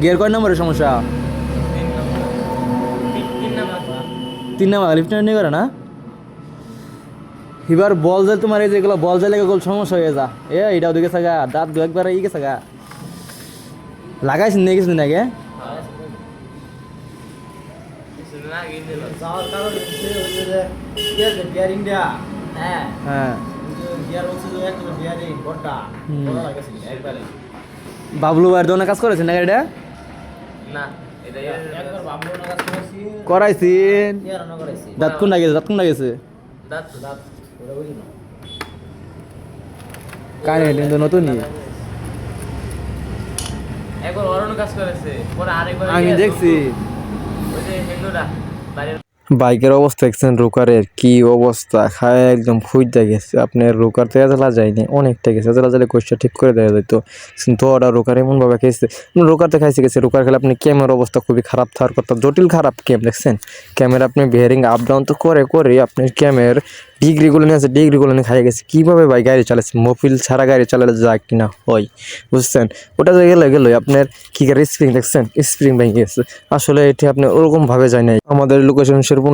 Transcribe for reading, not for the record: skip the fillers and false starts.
Gear কয় নম্বরের সমস্যা? 3 নম্বর লিফট নিয়ে করে না। এবার বল জাল তোমার এই যেগুলো বল জালে গোল সমস্যা হয়ে যা এটা ওদিকে থাকা দাঁত দু একবার ই গেছে গা লাগাইছেন নিয়ে গেছেন আগে। হ্যাঁ বাবলু ভাইয়ের দোকানে কাজ করেছেন না এটা? করাইছেন। দাঁত কোনটা গেছে? দাঁত কোনটা গেছে? কানে কিন্তু নতুন আমি দেখছি। বাইকের অবস্থা দেখছেন, রোকারের কি অবস্থা, খায় একদম খুঁজতে গেছে। আপনার রোকার তো এতলা যায়নি, অনেকটা গেছে। এতলা যালে কোষটা ঠিক করে দেওয়া যেত, কিন্তু ওরা রোকার এমনভাবে খেয়েছে। রোকারতে খাইছে গেছে। রোকার খেলে আপনি ক্যামেরার অবস্থা খুবই খারাপ থাকার কথা, জটিল খারাপ ক্যাম দেখছেন। ক্যামেরা আপনি বেয়ারিং আপ ডাউন তো করে আপনি ক্যামের ডিগ্রিগুলো নিয়ে আছে, ডিগ্রিগুলো নিয়ে খাই গেছে। কীভাবে ভাই গাড়ি চালাচ্ছে? মোবিল ছাড়া গাড়ি চালালে যায় কিনা হয় বুঝছেন। ওটা যে গেলে আপনার কি গাড়ি স্প্রিং দেখছেন, স্প্রিং ভেঙে গেছে। আসলে এটি আপনি ওরকমভাবে যায় নাই। আমাদের লোকেশন শেরপুর